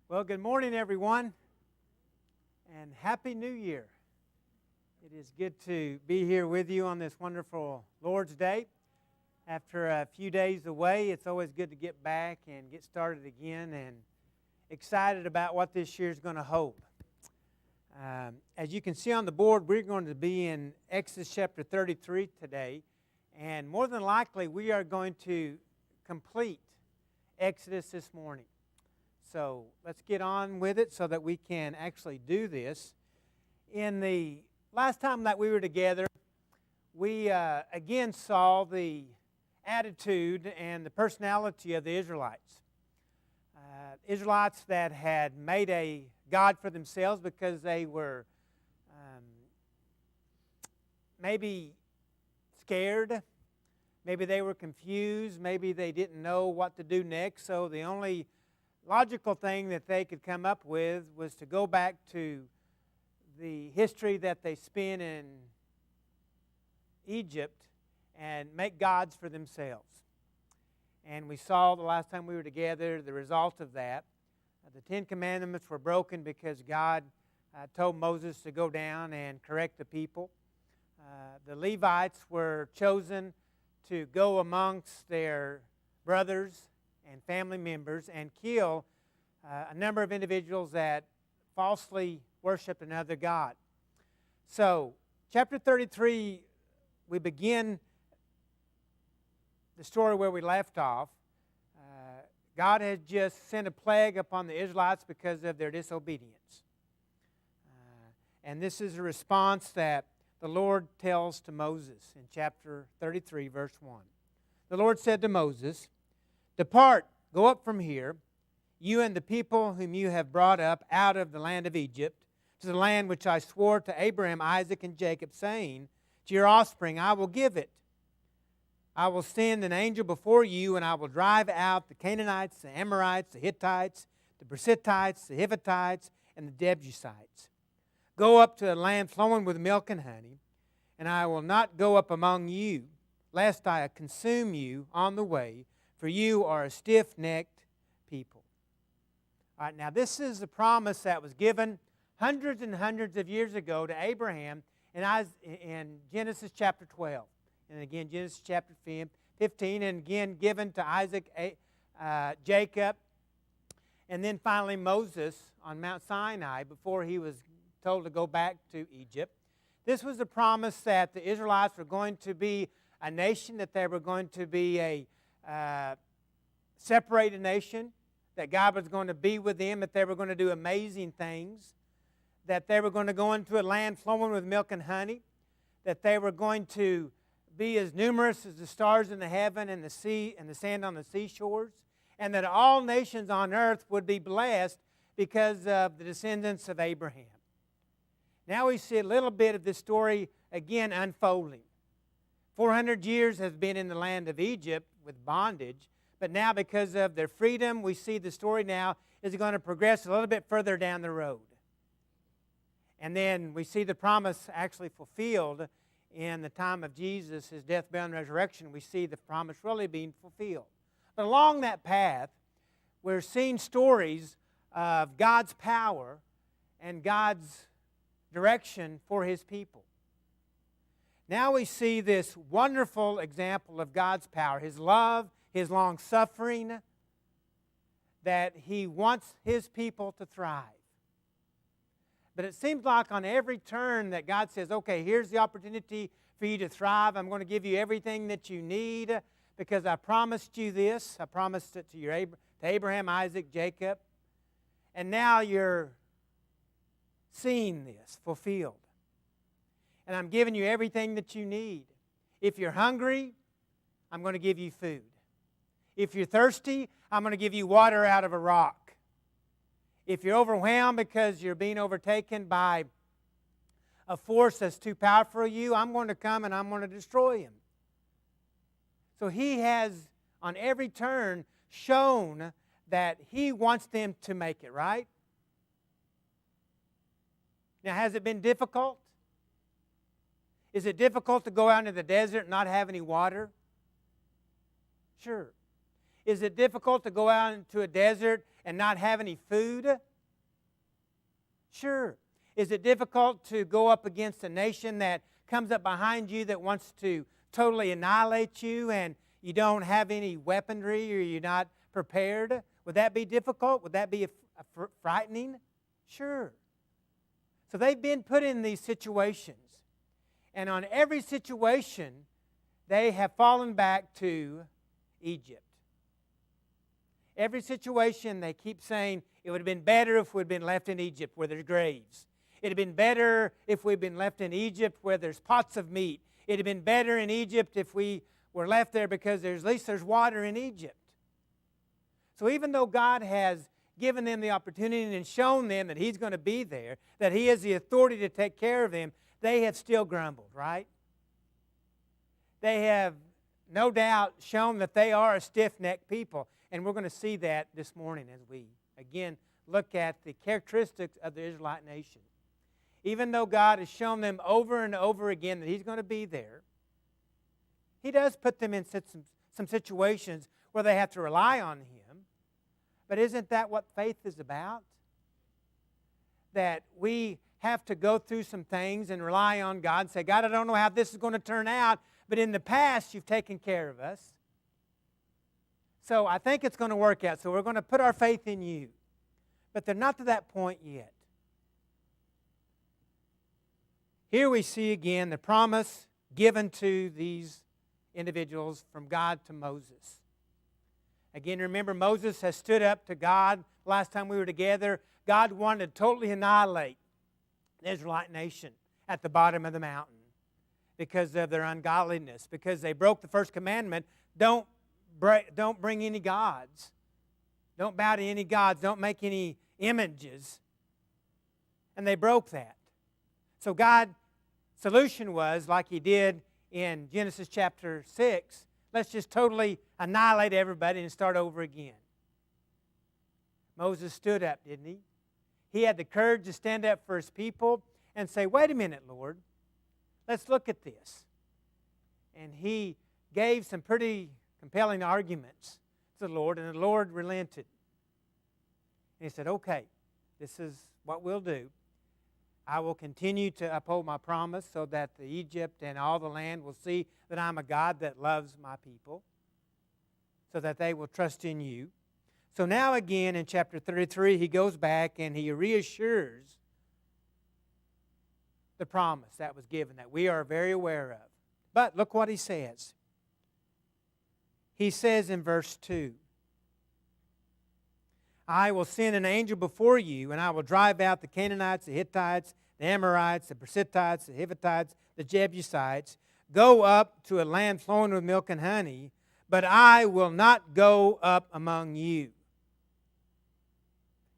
Well, good morning, everyone, and Happy New Year. It is good to be here with you on this wonderful Lord's Day. After a few days away, it's always good to get back and get started again and excited about what this year is going to hold. As you can see on the board, we're going to be in Exodus chapter 33 today, and more than likely we are going to complete Exodus this morning. So let's get on with it so that we can actually do this. In the last time that we were together, we again saw the attitude and the personality of the Israelites. Israelites that had made a God for themselves because they were maybe scared, maybe they were confused, maybe they didn't know what to do next, so the only logical thing that they could come up with was to go back to the history that they spent in Egypt and make gods for themselves. And we saw the last time we were together the result of that. The Ten Commandments were broken because God told Moses to go down and correct the people. The Levites were chosen to go amongst their brothers and family members and kill a number of individuals that falsely worshiped another god. So, chapter 33, we begin the story where we left off. God had just sent a plague upon the Israelites because of their disobedience. And this is a response that the Lord tells to Moses in chapter 33, verse 1. The Lord said to Moses, "Depart, go up from here, you and the people whom you have brought up out of the land of Egypt, to the land which I swore to Abraham, Isaac, and Jacob, saying, to your offspring I will give it. I will send an angel before you, and I will drive out the Canaanites, the Amorites, the Hittites, the Perizzites, the Hivites, and the Jebusites. Go up to a land flowing with milk and honey, and I will not go up among you, lest I consume you on the way, for you are a stiff-necked people." All right, now this is the promise that was given hundreds and hundreds of years ago to Abraham in Genesis chapter 12. And again, Genesis chapter 15, and again given to Isaac, Jacob, and then finally Moses on Mount Sinai before he was told to go back to Egypt. This was the promise that the Israelites were going to be a nation, that they were going to be a separated nation, that God was going to be with them, that they were going to do amazing things, that they were going to go into a land flowing with milk and honey, that they were going to be as numerous as the stars in the heaven and the sea and the sand on the seashores, and that all nations on earth would be blessed because of the descendants of Abraham. Now we see a little bit of this story again unfolding. 400 years has been in the land of Egypt with bondage, but now because of their freedom, we see the story now is going to progress a little bit further down the road. And then we see the promise actually fulfilled in the time of Jesus, his death, burial, and resurrection. We see the promise really being fulfilled. But along that path, we're seeing stories of God's power and God's direction for his people. Now we see this wonderful example of God's power, his love, his long-suffering, that he wants his people to thrive. But it seems like on every turn that God says, okay, here's the opportunity for you to thrive. I'm going to give you everything that you need because I promised you this. I promised it to Abraham, Isaac, Jacob. And now you're seeing this fulfilled. And I'm giving you everything that you need. If you're hungry, I'm going to give you food. If you're thirsty, I'm going to give you water out of a rock. If you're overwhelmed because you're being overtaken by a force that's too powerful for you, I'm going to come and I'm going to destroy him. So he has, on every turn, shown that he wants them to make it, right? Now, has it been difficult? Is it difficult to go out into the desert and not have any water? Sure. Is it difficult to go out into a desert and not have any food? Sure. Is it difficult to go up against a nation that comes up behind you that wants to totally annihilate you and you don't have any weaponry or you're not prepared? Would that be difficult? Would that be frightening? Sure. So they've been put in these situations. And on every situation, they have fallen back to Egypt. Every situation, they keep saying, it would have been better if we'd been left in Egypt where there's graves. It would have been better if we'd been left in Egypt where there's pots of meat. It would have been better in Egypt if we were left there because at least there's water in Egypt. So even though God has given them the opportunity and shown them that He's going to be there, that He has the authority to take care of them, they have still grumbled, right? They have no doubt shown that they are a stiff-necked people. And we're going to see that this morning as we, again, look at the characteristics of the Israelite nation. Even though God has shown them over and over again that He's going to be there, He does put them in some situations where they have to rely on Him. But isn't that what faith is about? That we have to go through some things and rely on God and say, God, I don't know how this is going to turn out, but in the past you've taken care of us. So I think it's going to work out. So we're going to put our faith in you. But they're not to that point yet. Here we see again the promise given to these individuals from God to Moses. Again, remember, Moses has stood up to God. Last time we were together, God wanted to totally annihilate the Israelite nation at the bottom of the mountain because of their ungodliness, because they broke the first commandment, don't bring any gods. Don't bow to any gods. Don't make any images. And they broke that. So God's solution was, like He did in Genesis chapter 6, let's just totally annihilate everybody and start over again. Moses stood up, didn't he? He had the courage to stand up for his people and say, wait a minute, Lord, let's look at this. And he gave some pretty compelling arguments to the Lord, and the Lord relented. And He said, okay, this is what we'll do. I will continue to uphold my promise so that the Egypt and all the land will see that I'm a God that loves my people, so that they will trust in you. So now again in chapter 33, he goes back and he reassures the promise that was given that we are very aware of. But look what he says. He says in verse 2, I will send an angel before you, and I will drive out the Canaanites, the Hittites, the Amorites, the Perizzites, the Hivitites, the Jebusites. Go up to a land flowing with milk and honey, but I will not go up among you.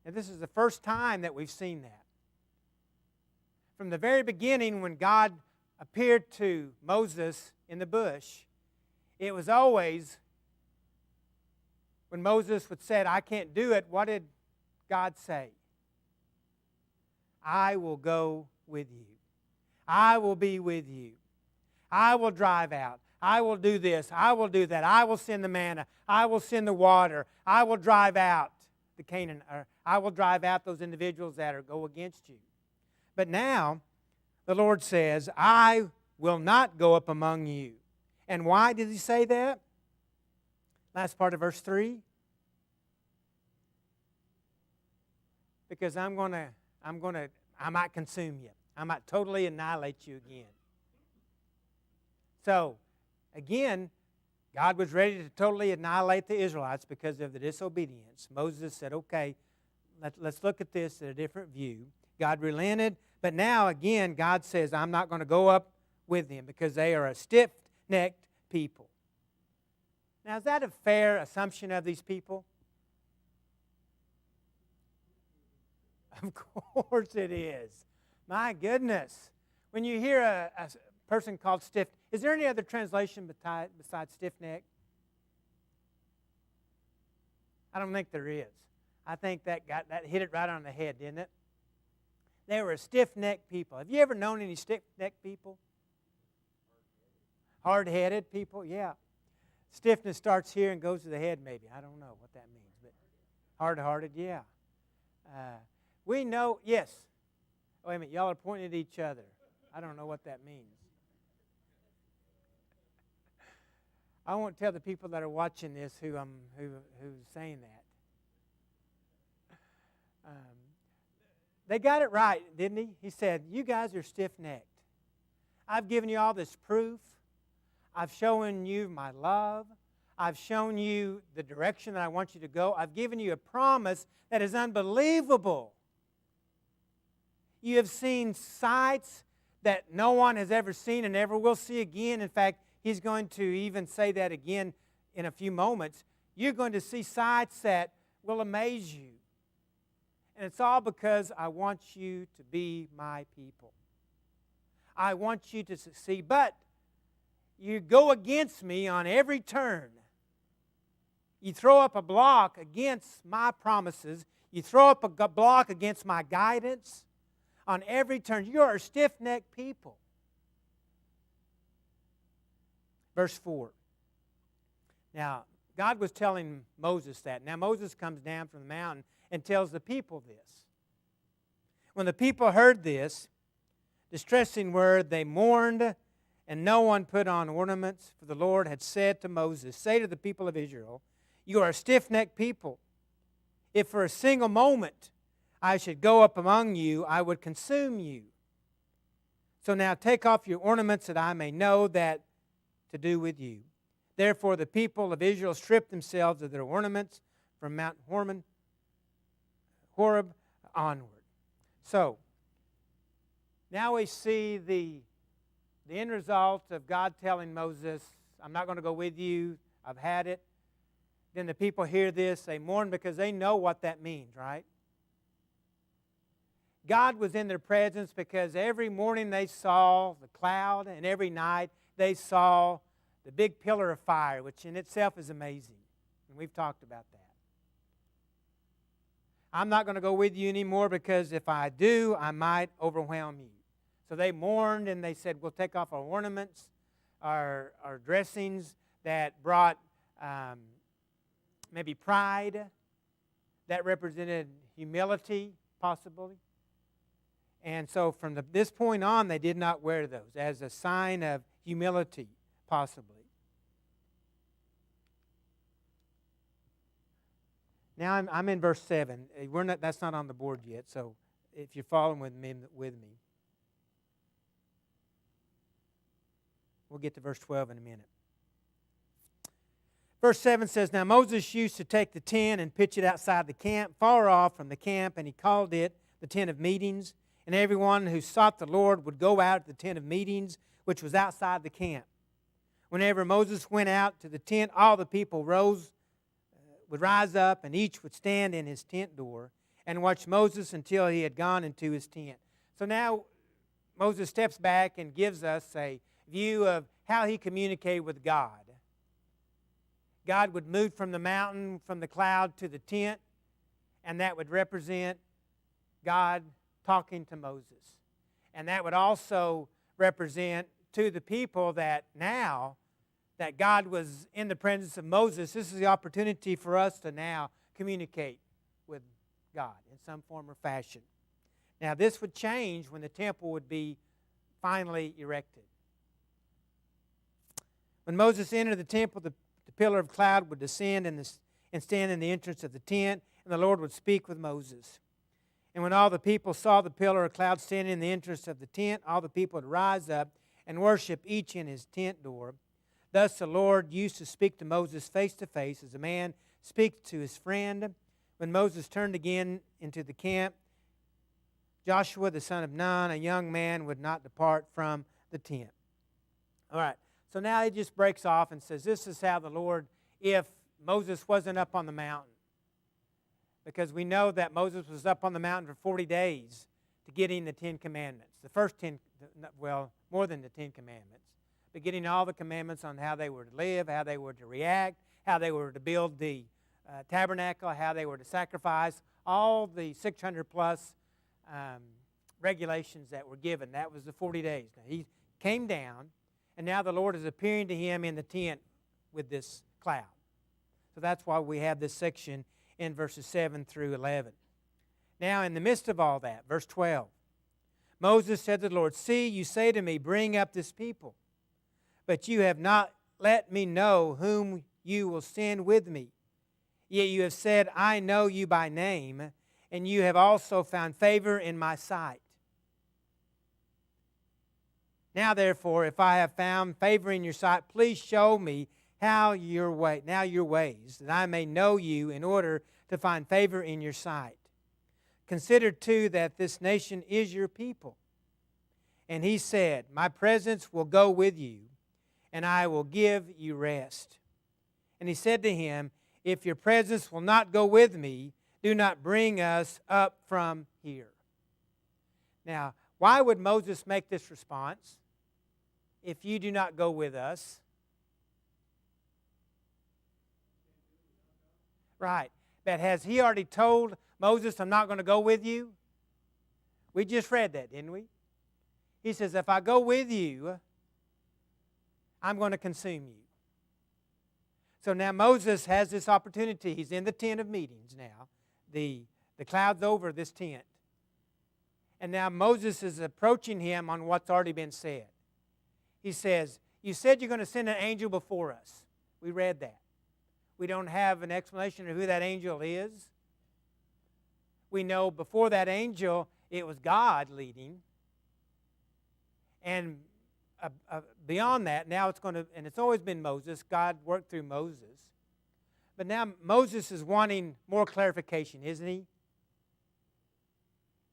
And this is the first time that we've seen that. From the very beginning, when God appeared to Moses in the bush, it was always, when Moses would say, I can't do it, what did God say? I will go with you. I will be with you. I will drive out. I will do this. I will do that. I will send the manna. I will send the water. I will drive out the Canaan. I will drive out those individuals that go against you. But now, the Lord says, I will not go up among you. And why did He say that? Last part of verse 3. Because I might consume you. I might totally annihilate you again. So, again, God was ready to totally annihilate the Israelites because of the disobedience. Moses said, okay, let's look at this at a different view. God relented, but now again, God says, I'm not going to go up with them because they are a stiff-necked people. Now, is that a fair assumption of these people? Of course it is. My goodness. When you hear a person called stiff, is there any other translation besides stiff-necked? I don't think there is. I think that hit it right on the head, didn't it? They were a stiff-necked people. Have you ever known any stiff-necked people? Hard-headed people, yeah. Stiffness starts here and goes to the head maybe. I don't know what that means. But hard-hearted, yeah. We know, yes. Wait a minute, y'all are pointing at each other. I don't know what that means. I won't tell the people that are watching this who's saying that. They got it right, didn't he? He said, you guys are stiff-necked. I've given you all this proof. I've shown you my love. I've shown you the direction that I want you to go. I've given you a promise that is unbelievable. You have seen sights that no one has ever seen and never will see again. In fact, he's going to even say that again in a few moments. You're going to see sights that will amaze you. And it's all because I want you to be my people. I want you to succeed. But you go against me on every turn. You throw up a block against my promises. You throw up a block against my guidance on every turn. You are a stiff-necked people. Verse 4. Now, God was telling Moses that. Now, Moses comes down from the mountain and tells the people this. When the people heard this distressing word, they mourned, and no one put on ornaments. For the Lord had said to Moses, say to the people of Israel, you are a stiff-necked people. If for a single moment I should go up among you, I would consume you. So now take off your ornaments that I may know that to do with you. Therefore the people of Israel stripped themselves of their ornaments from Mount Horeb onward. So, now we see the end result of God telling Moses, I'm not going to go with you, I've had it. Then the people hear this, they mourn because they know what that means, right? God was in their presence because every morning they saw the cloud and every night they saw the big pillar of fire, which in itself is amazing. And we've talked about that. I'm not going to go with you anymore because if I do, I might overwhelm you. So they mourned and they said, we'll take off our ornaments, our dressings that brought maybe pride, that represented humility, possibly. And so from this point on, they did not wear those as a sign of humility, possibly. Now I'm in verse 7. That's not on the board yet, so if you're following with me. We'll get to verse 12 in a minute. Verse 7 says, now Moses used to take the tent and pitch it outside the camp, far off from the camp, and he called it the tent of meetings. And everyone who sought the Lord would go out to the tent of meetings, which was outside the camp. Whenever Moses went out to the tent, all the people would rise up, and each would stand in his tent door and watch Moses until he had gone into his tent. So now Moses steps back and gives us a view of how he communicated with God. God would move from the mountain, from the cloud to the tent, and that would represent God talking to Moses. And that would also represent to the people that now that God was in the presence of Moses, this is the opportunity for us to now communicate with God in some form or fashion. Now this would change when the temple would be finally erected. When Moses entered the temple, the pillar of cloud would descend and stand in the entrance of the tent, and the Lord would speak with Moses. And when all the people saw the pillar of cloud standing in the entrance of the tent, all the people would rise up and worship each in his tent door. Thus the Lord used to speak to Moses face to face as a man speaks to his friend. When Moses turned again into the camp, Joshua the son of Nun, a young man, would not depart from the tent. All right, so now he just breaks off and says, this is how the Lord, if Moses wasn't up on the mountain, because we know that Moses was up on the mountain for 40 days to getting the 10 Commandments. The first 10, well, more than the 10 Commandments. But getting all the commandments on how they were to live, how they were to react, how they were to build the tabernacle, how they were to sacrifice, all the 600 plus regulations that were given. That was the 40 days. Now, he came down, And now the Lord is appearing to him in the tent with this cloud. So that's why we have this section in verses 7 through 11. Now, in the midst of all that, verse 12, Moses said to the Lord, "See, you say to me, bring up this people, but you have not let me know whom you will send with me. Yet you have said, I know you by name, and you have also found favor in my sight. Now, therefore, if I have found favor in your sight, please show me your ways, that I may know you in order to find favor in your sight. Consider, too, that this nation is your people." And he said, "My presence will go with you, and I will give you rest." And he said to him, "If your presence will not go with me, do not bring us up from here." Now, why would Moses make this response? If you do not go with us. Right. But has he already told Moses, "I'm not going to go with you"? We just read that, didn't we? He says, if I go with you, I'm going to consume you. So now Moses has this opportunity. He's in the tent of meetings now. The cloud's over this tent. And now Moses is approaching him on what's already been said. He says, "You said you're going to send an angel before us." We read that. We don't have an explanation of who that angel is. We know before that angel, it was God leading. And beyond that, now it's going to, and it's always been Moses. God worked through Moses. But now Moses is wanting more clarification, isn't he?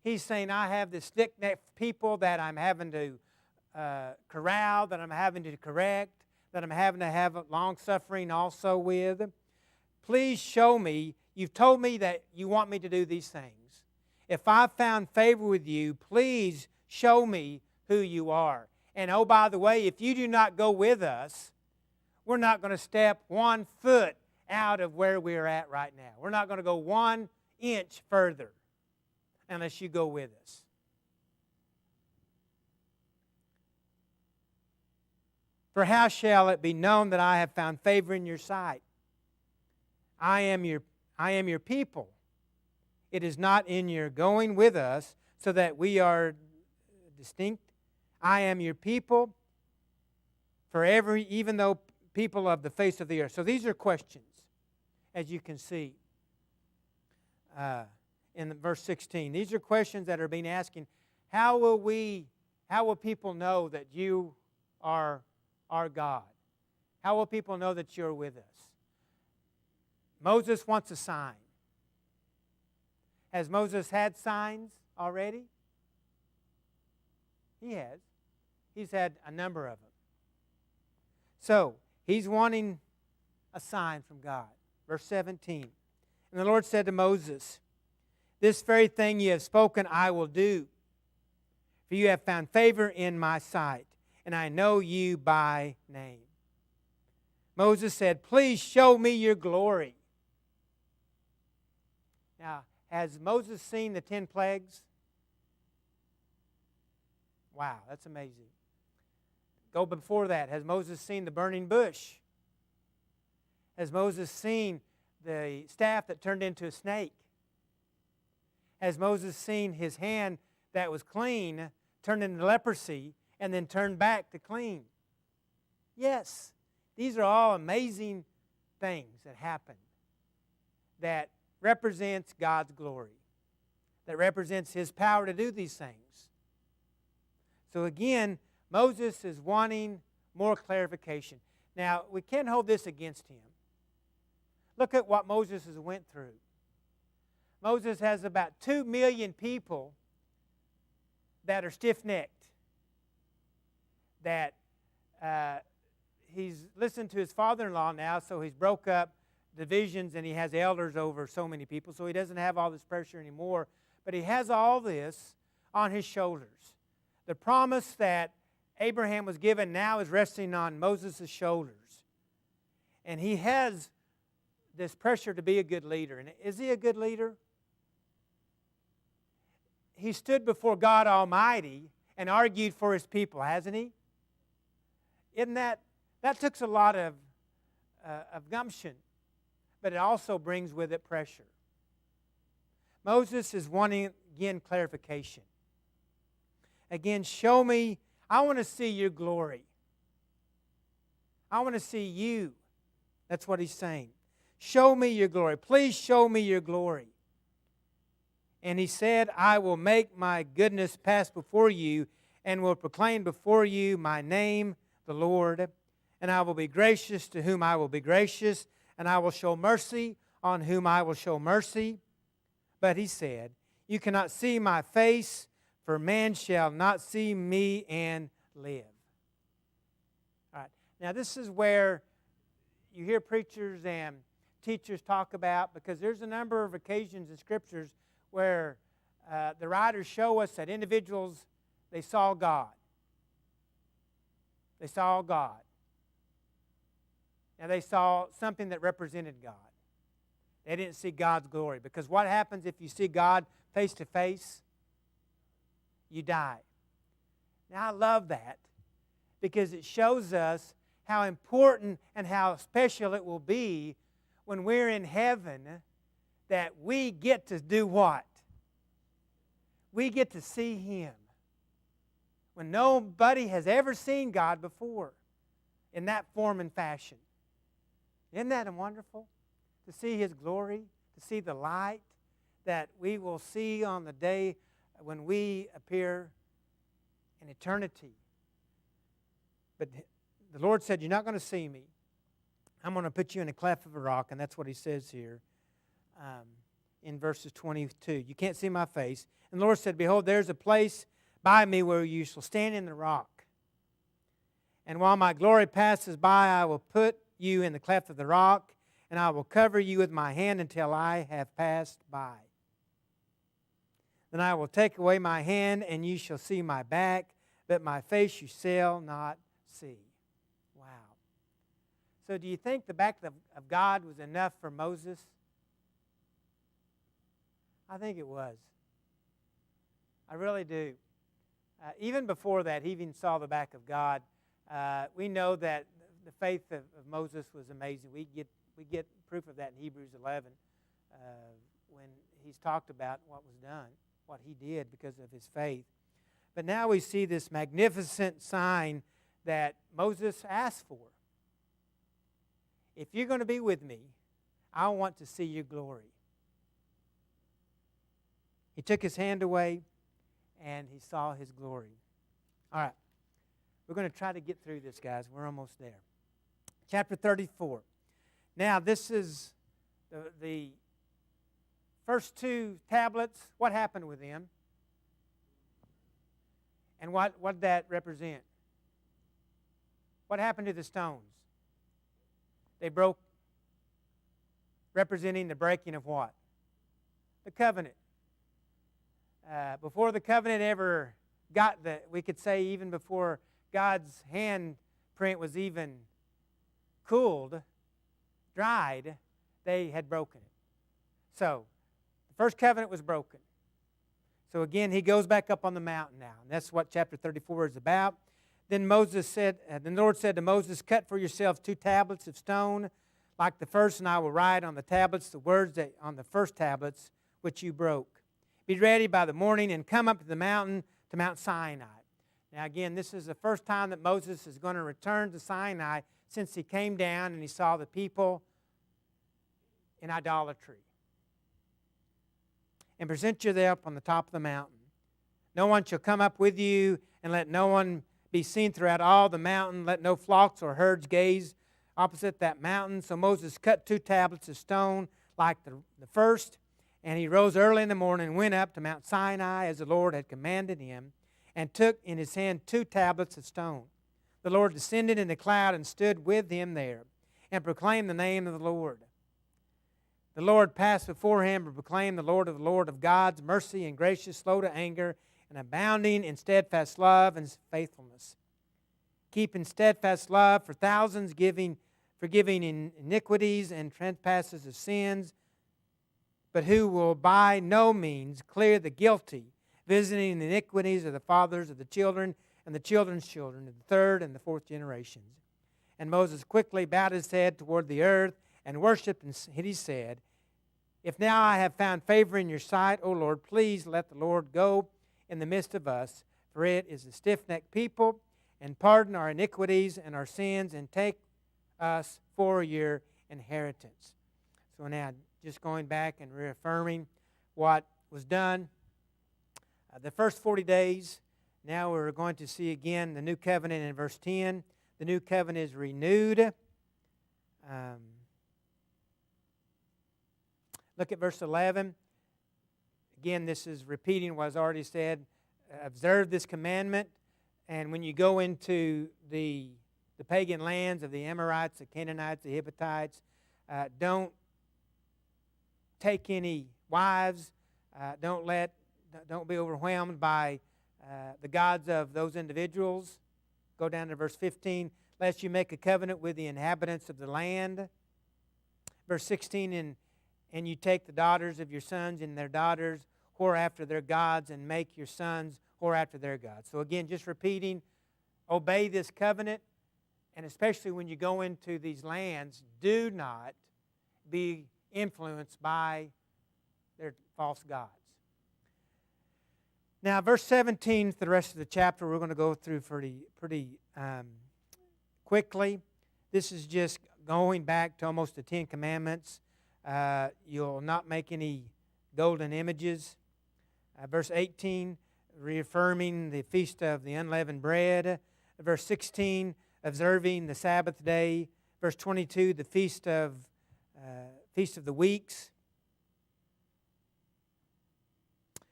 He's saying, I have this stick-necked people that I'm having to corral, that I'm having to correct, that I'm having to have long-suffering also with. Please show me. You've told me that you want me to do these things. If I've found favor with you, please show me who you are. And oh, by the way, if you do not go with us, we're not going to step 1 foot out of where we're at right now. We're not going to go 1 inch further unless you go with us. For how shall it be known that I have found favor in your sight? I am your people. It is not in your going with us so that we are distinct. I am your people, even though people of the face of the earth. So these are questions, as you can see in verse 16. These are questions that are being asked. How will people know that you are our God? How will people know that you're with us? Moses wants a sign. Has Moses had signs already? He has. He's had a number of them. So, he's wanting a sign from God. Verse 17. And the Lord said to Moses, "This very thing you have spoken I will do, for you have found favor in my sight, and I know you by name." Moses said, "Please show me your glory." Now, has Moses seen the 10 plagues? Wow, that's amazing. Go before that. Has Moses seen the burning bush? Has Moses seen the staff that turned into a snake? Has Moses seen his hand that was clean turned into leprosy and then turned back to clean? Yes. These are all amazing things that happen that represents God's glory, that represents His power to do these things. So again, Moses is wanting more clarification. Now, we can't hold this against him. Look at what Moses has went through. Moses has about 2 million people that are stiff-necked, that he's listened to his father-in-law now, so he's broke up divisions and he has elders over so many people, so he doesn't have all this pressure anymore. But he has all this on his shoulders. The promise that Abraham was given now is resting on Moses' shoulders. And he has this pressure to be a good leader. And is he a good leader? He stood before God Almighty and argued for his people, hasn't he? Isn't that took a lot of gumption, but it also brings with it pressure. Moses is wanting, again, clarification. Again, show me, I want to see your glory. I want to see you. That's what he's saying. Show me your glory. Please show me your glory. And he said, I will make my goodness pass before you and will proclaim before you my name, the Lord. And I will be gracious to whom I will be gracious, and I will show mercy on whom I will show mercy. But he said, you cannot see my face, for man shall not see me and live. All right. Now this is where you hear preachers and teachers talk about, because there's a number of occasions in Scriptures where the writers show us that individuals, they saw God. They saw God. Now they saw something that represented God. They didn't see God's glory. Because what happens if you see God face to face? You die. Now I love that, because it shows us how important and how special it will be when we're in heaven, that we get to do what? We get to see Him. When nobody has ever seen God before in that form and fashion. Isn't that wonderful? To see His glory, to see the light that we will see on the day when we appear in eternity. But the Lord said, you're not going to see me. I'm going to put you in a cleft of a rock, and that's what He says here in verses 22. You can't see my face. And the Lord said, behold, there's a place by me where you shall stand in the rock. And while my glory passes by, I will put you in the cleft of the rock, and I will cover you with my hand until I have passed by. Then I will take away my hand, and you shall see my back, but my face you shall not see. Wow. So do you think the back of God was enough for Moses? I think it was. I really do. Even before that, he even saw the back of God. We know that the faith of Moses was amazing. We get proof of that in Hebrews 11 when he's talked about what was done, what he did because of his faith. But now we see this magnificent sign that Moses asked for. If you're going to be with me, I want to see your glory. He took his hand away, and he saw his glory. All right. We're going to try to get through this, guys. We're almost there. Chapter 34. Now, this is the first two tablets. What happened with them? And what did that represent? What happened to the stones? They broke, representing the breaking of what? The covenant. Before the covenant ever got we could say even before God's handprint was even cooled, dried, they had broken it. So, the first covenant was broken. So again, he goes back up on the mountain now. And that's what chapter 34 is about. Then the Lord said to Moses, cut for yourselves 2 tablets of stone, like the first, and I will write on the tablets the words that on the first tablets which you broke. Be ready by the morning and come up to the mountain, to Mount Sinai. Now again, this is the first time that Moses is going to return to Sinai since he came down and he saw the people in idolatry. And present yourself on the top of the mountain. No one shall come up with you, and let no one be seen throughout all the mountain. Let no flocks or herds gaze opposite that mountain. So Moses cut 2 tablets of stone like the first, and he rose early in the morning and went up to Mount Sinai as the Lord had commanded him, and took in his hand 2 tablets of stone. The Lord descended in the cloud and stood with him there, and proclaimed the name of the Lord. The Lord passed before him and proclaimed the Lord of gods, mercy and gracious, slow to anger, and abounding in steadfast love and faithfulness. Keeping steadfast love for thousands, forgiving iniquities and trespasses of sins, but who will by no means clear the guilty, visiting the iniquities of the fathers of the children and the children's children, to the third and the fourth generations. And Moses quickly bowed his head toward the earth and worshipped, and he said, If now I have found favor in your sight, O Lord, please let the Lord go in the midst of us, for it is a stiff-necked people, and pardon our iniquities and our sins, and take us for your inheritance. So now, just going back and reaffirming what was done. The first 40 days, now we're going to see again the new covenant in verse 10. The new covenant is renewed. Look at verse 11. Again, this is repeating what was already said. Observe this commandment. And when you go into the pagan lands of the Amorites, the Canaanites, the Hittites, don't take any wives. Don't be overwhelmed by the gods of those individuals. Go down to verse 15. Lest you make a covenant with the inhabitants of the land. Verse 16, and you take the daughters of your sons and their daughters, whore after their gods, and make your sons whore after their gods. So again, just repeating, obey this covenant, and especially when you go into these lands, do not be influenced by their false gods. Now, verse 17, for the rest of the chapter, we're going to go through pretty quickly. This is just going back to almost the Ten Commandments. You'll not make any golden images. Verse 18, reaffirming the feast of the unleavened bread. Verse 16, observing the Sabbath day. Verse 22, the feast of the weeks.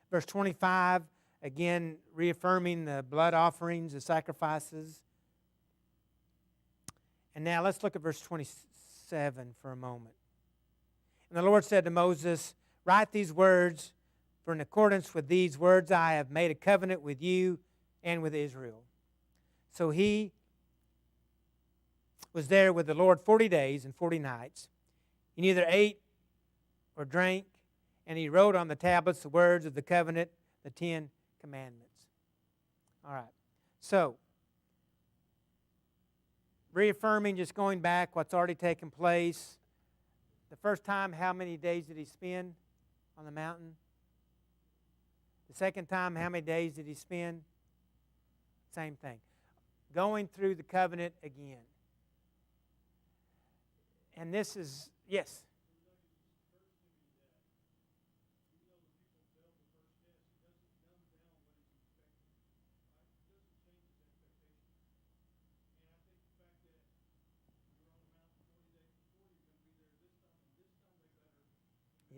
Verse 25, again, reaffirming the blood offerings, the sacrifices. And now let's look at verse 27 for a moment. And the Lord said to Moses, Write these words, for in accordance with these words I have made a covenant with you and with Israel. So he was there with the Lord 40 days and 40 nights. He neither ate or drank, and he wrote on the tablets the words of the covenant, the 10 Commandments. All right. So, reaffirming, just going back, what's already taken place. The first time, how many days did he spend on the mountain? The second time, how many days did he spend? Same thing. Going through the covenant again. And this is, yes?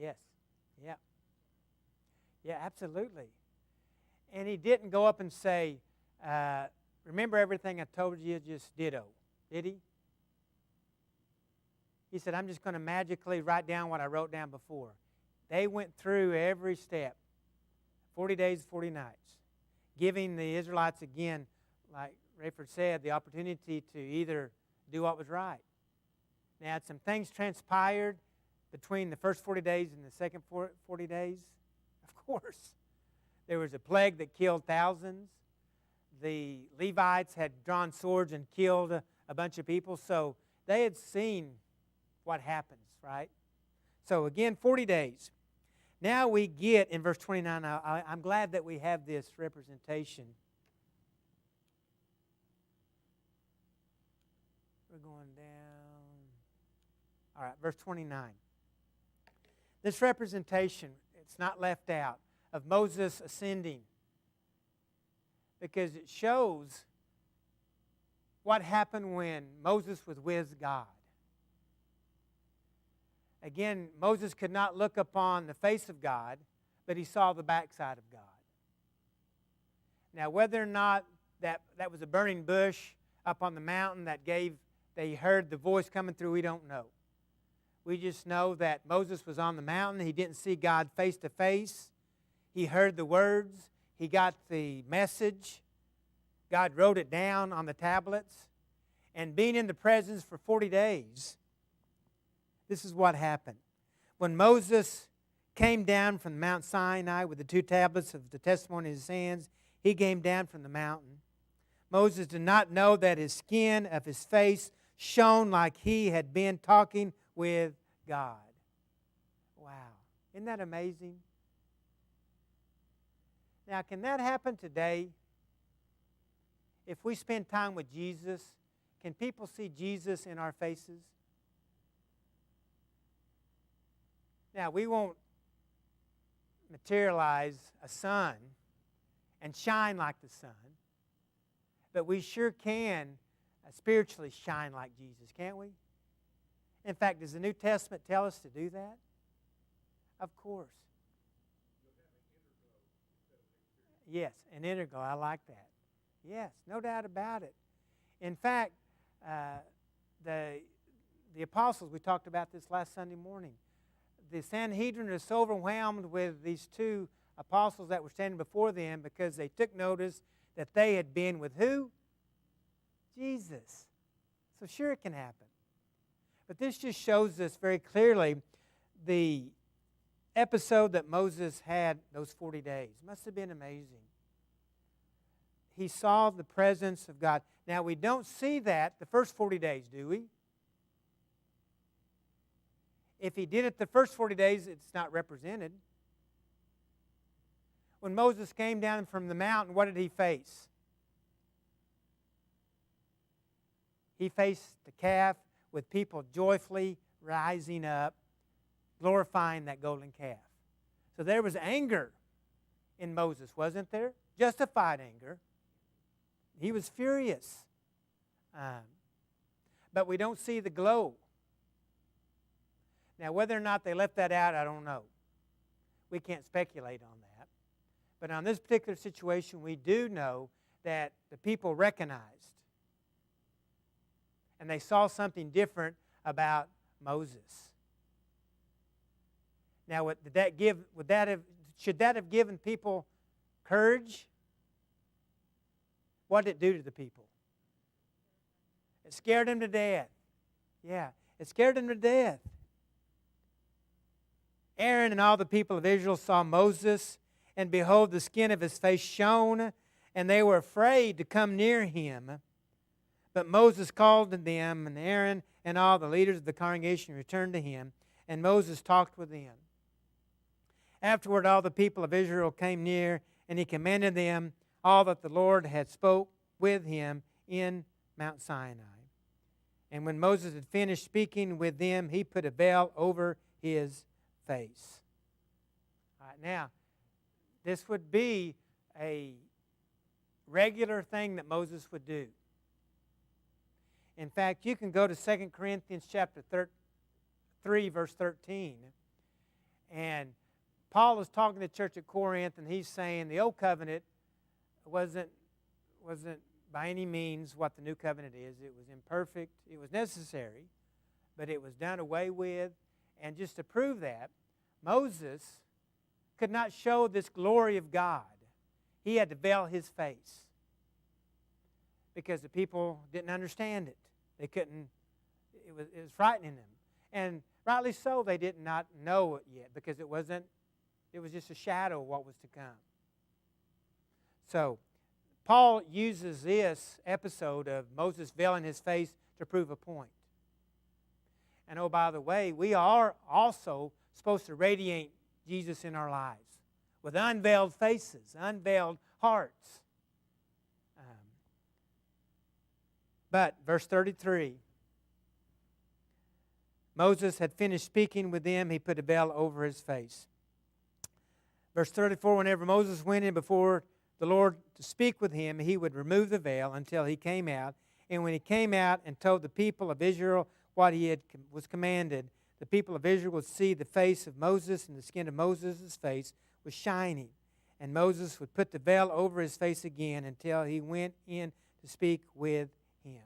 Yes. Yeah. Yeah, absolutely. And he didn't go up and say, remember everything I told you, just ditto. Did he? He said, I'm just going to magically write down what I wrote down before. They went through every step, 40 days, 40 nights, giving the Israelites again, like Rayford said, the opportunity to either do what was right. Now, some things transpired between the first 40 days and the second 40 days. Of course, there was a plague that killed thousands. The Levites had drawn swords and killed a bunch of people, so they had seen what happens, right? So again, 40 days. Now we get in verse 29, I'm glad that we have this representation. We're going down. All right, verse 29. This representation, it's not left out, of Moses ascending, because it shows what happened when Moses was with God. Again, Moses could not look upon the face of God, but he saw the backside of God. Now, whether or not that was a burning bush up on the mountain they heard the voice coming through, we don't know. We just know that Moses was on the mountain. He didn't see God face to face. He heard the words. He got the message. God wrote it down on the tablets. And being in the presence for 40 days, this is what happened. When Moses came down from Mount Sinai with the 2 tablets of the testimony in his hands, he came down from the mountain. Moses did not know that his skin of his face shone like he had been talking with God. Wow. Isn't that amazing? Now, can that happen today? If we spend time with Jesus, can people see Jesus in our faces? Now, we won't materialize a sun and shine like the sun, but we sure can spiritually shine like Jesus, can't we? In fact, does the New Testament tell us to do that? Of course. Yes, an inner glow. I like that. Yes, no doubt about it. In fact, the apostles, we talked about this last Sunday morning, the Sanhedrin is so overwhelmed with these two apostles that were standing before them because they took notice that they had been with who? Jesus. So sure it can happen. But this just shows us very clearly the episode that Moses had those 40 days. Must have been amazing. He saw the presence of God. Now, we don't see that the first 40 days, do we? If he did it the first 40 days, it's not represented. When Moses came down from the mountain, what did he face? He faced the calf with people joyfully rising up, glorifying that golden calf. So there was anger in Moses, wasn't there? Justified anger. He was furious. But we don't see the glow. Now, whether or not they left that out, I don't know. We can't speculate on that. But on this particular situation, we do know that the people recognized. And they saw something different about Moses. Now, should that have given people courage? What did it do to the people? It scared them to death. Yeah, it scared them to death. Aaron and all the people of Israel saw Moses, and behold, the skin of his face shone, and they were afraid to come near him. But Moses called to them, and Aaron and all the leaders of the congregation returned to him, and Moses talked with them. Afterward, all the people of Israel came near, and he commanded them all that the Lord had spoke with him in Mount Sinai. And when Moses had finished speaking with them, he put a veil over his face. All right, now, this would be a regular thing that Moses would do. In fact, you can go to 2 Corinthians chapter 3, verse 13. And Paul is talking to the church at Corinth, and he's saying the old covenant wasn't by any means what the new covenant is. It was imperfect. It was necessary, but it was done away with. And just to prove that, Moses could not show this glory of God. He had to veil his face because the people didn't understand it. They couldn't, it was frightening them. And rightly so, they did not know it yet because it was just a shadow of what was to come. So, Paul uses this episode of Moses veiling his face to prove a point. And oh, by the way, we are also supposed to radiate Jesus in our lives with unveiled faces, unveiled hearts. But, verse 33, Moses had finished speaking with them. He put a veil over his face. Verse 34, whenever Moses went in before the Lord to speak with him, he would remove the veil until he came out. And when he came out and told the people of Israel what was commanded, the people of Israel would see the face of Moses, and the skin of Moses' face was shining. And Moses would put the veil over his face again until he went in to speak with him.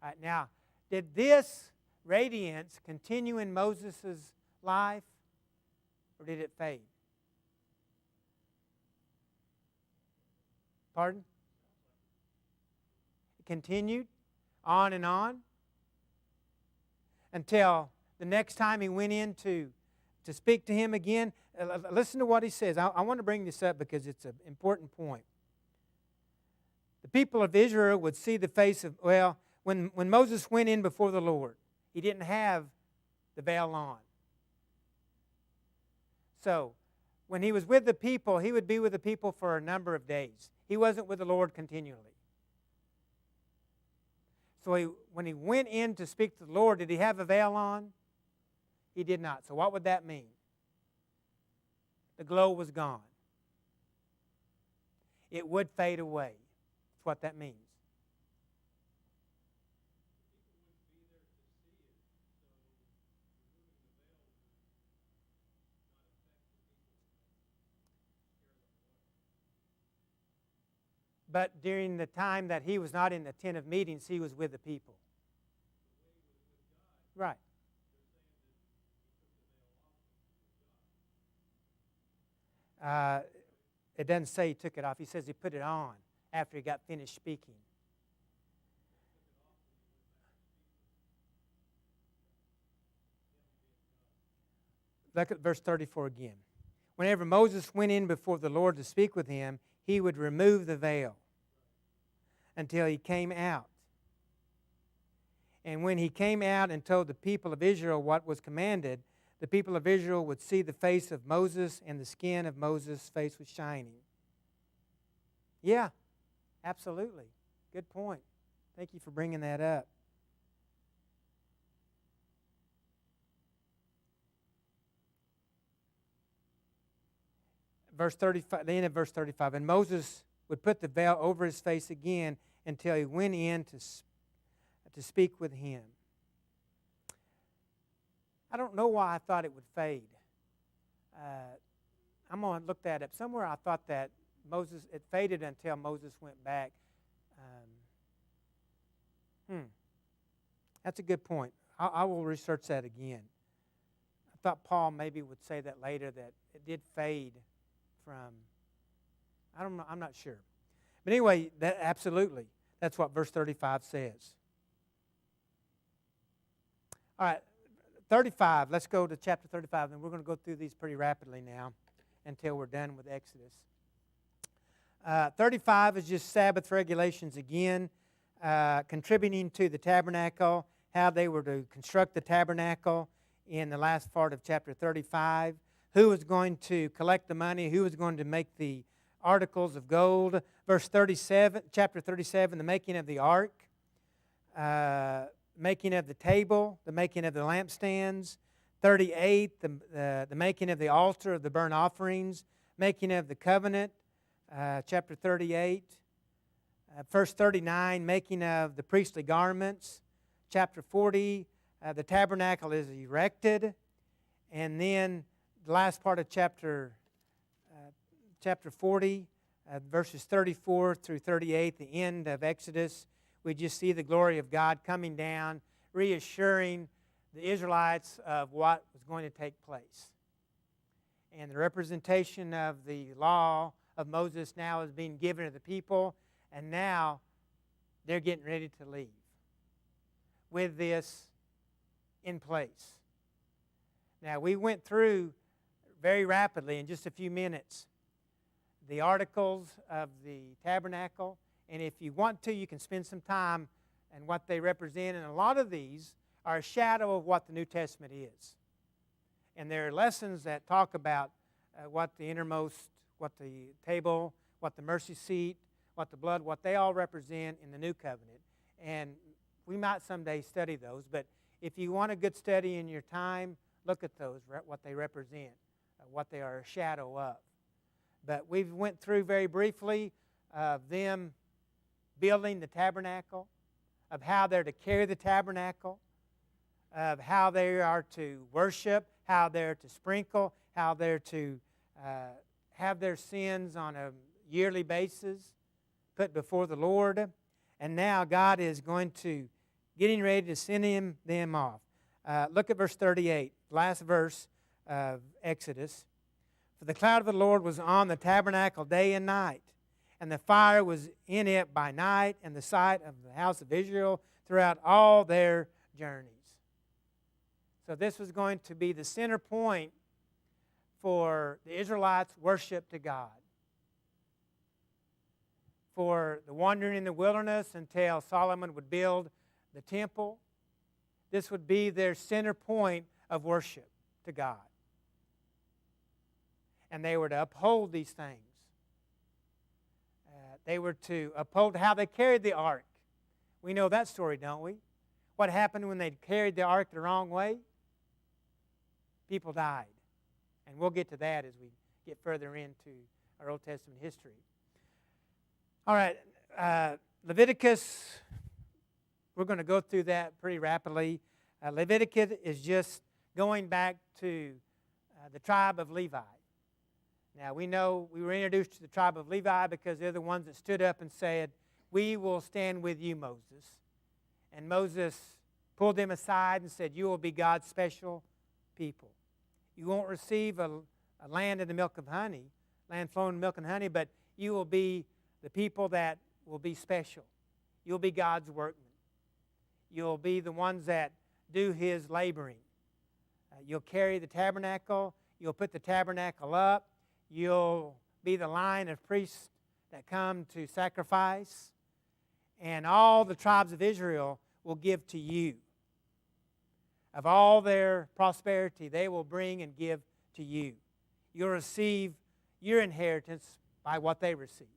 All right, now, did this radiance continue in Moses' life, or did it fade? Pardon? It continued on and on until the next time he went in to speak to him again. Listen to what he says. I want to bring this up because it's an important point. The people of Israel would see the face of, well, when Moses went in before the Lord, he didn't have the veil on. So, when he was with the people, he would be with the people for a number of days. He wasn't with the Lord continually. So when he went in to speak to the Lord, did he have a veil on? He did not. So what would that mean? The glow was gone. It would fade away. That's what that means. But during the time that he was not in the tent of meetings, he was with the people. Right. It doesn't say he took it off. He says he put it on after he got finished speaking. Look at verse 34 again. Whenever Moses went in before the Lord to speak with him, he would remove the veil until he came out. And when he came out and told the people of Israel what was commanded, the people of Israel would see the face of Moses, and the skin of Moses' face was shining. Yeah, absolutely. Good point. Thank you for bringing that up. Verse 35, the end of verse 35. And Moses would put the veil over his face again until he went in to speak with him. I don't know why I thought it would fade. I'm going to look that up. Somewhere I thought that it faded until Moses went back. That's a good point. I will research that again. I thought Paul maybe would say that later, that it did fade from, I don't know, I'm not sure. But anyway, that absolutely, that's what verse 35 says. All right, 35, let's go to chapter 35, and we're going to go through these pretty rapidly now until we're done with Exodus. 35 is just Sabbath regulations again, contributing to the tabernacle, how they were to construct the tabernacle in the last part of chapter 35. Who was going to collect the money? Who was going to make the articles of gold? Verse 37, chapter 37, the making of the ark, making of the table, the making of the lampstands. 38, the making of the altar of the burnt offerings, making of the covenant, chapter 38. Verse 39, making of the priestly garments. Chapter 40, the tabernacle is erected. And then the last part of chapter 40, verses 34 through 38, the end of Exodus, we just see the glory of God coming down, reassuring the Israelites of what was going to take place. And the representation of the law of Moses now is being given to the people, and now they're getting ready to leave with this in place. Now, we went through very rapidly in just a few minutes the articles of the tabernacle, and if you want to, you can spend some time and what they represent, and a lot of these are a shadow of what the New Testament is. And there are lessons that talk about what the innermost, what the table, what the mercy seat, what the blood, what they all represent in the New Covenant. And we might someday study those, but if you want a good study in your time, look at those, what they represent, what they are a shadow of. But we went through very briefly of them building the tabernacle, of how they're to carry the tabernacle, of how they are to worship, how they're to sprinkle, how they're to have their sins on a yearly basis put before the Lord. And now God is getting ready to send them off. Look at verse 38, last verse of Exodus. For the cloud of the Lord was on the tabernacle day and night, and the fire was in it by night, and the sight of the house of Israel throughout all their journeys. So this was going to be the center point for the Israelites' worship to God. For the wandering in the wilderness until Solomon would build the temple. This would be their center point of worship to God. And they were to uphold these things. They were to uphold how they carried the ark. We know that story, don't we? What happened when they carried the ark the wrong way? People died. And we'll get to that as we get further into our Old Testament history. All right, Leviticus, we're going to go through that pretty rapidly. Leviticus is just going back to the tribe of Levi. Now, we know we were introduced to the tribe of Levi because they're the ones that stood up and said, "We will stand with you, Moses." And Moses pulled them aside and said, "You will be God's special people. You won't receive a land in the milk of honey, land flowing in milk and honey, but you will be the people that will be special. You'll be God's workmen. You'll be the ones that do His laboring. You'll carry the tabernacle. You'll put the tabernacle up. You'll be the line of priests that come to sacrifice. And all the tribes of Israel will give to you. Of all their prosperity, they will bring and give to you. You'll receive your inheritance by what they receive,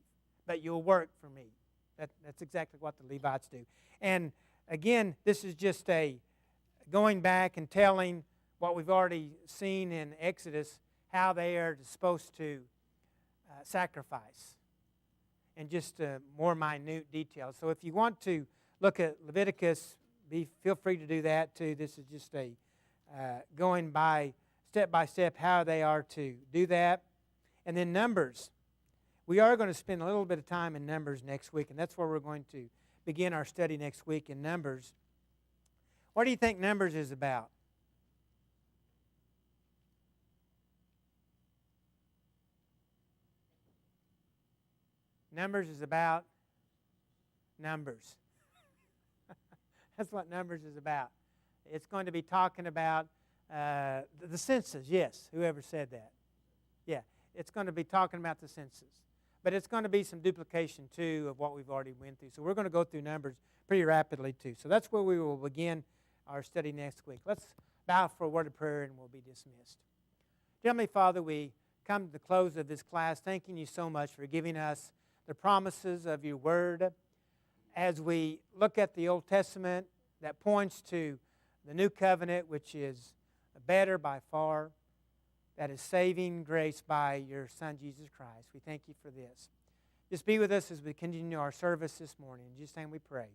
but you'll work for me." That's exactly what the Levites do. And again, this is just a going back and telling what we've already seen in Exodus, how they are supposed to sacrifice, and just more minute details. So if you want to look at Leviticus, feel free to do that too. This is just a going by step how they are to do that. And then Numbers. We are going to spend a little bit of time in Numbers next week, and that's where we're going to begin our study next week in Numbers. What do you think Numbers is about? Numbers is about numbers. That's what Numbers is about. It's going to be talking about the census. Yes, whoever said that. Yeah, it's going to be talking about the census. But it's going to be some duplication, too, of what we've already went through. So we're going to go through Numbers pretty rapidly, too. So that's where we will begin our study next week. Let's bow for a word of prayer, and we'll be dismissed. Dear Heavenly Father, we come to the close of this class, thanking you so much for giving us the promises of your word. As we look at the Old Testament, that points to the new covenant, which is better by far, that is saving grace by your Son, Jesus Christ. We thank you for this. Just be with us as we continue our service this morning. In Jesus' name we pray.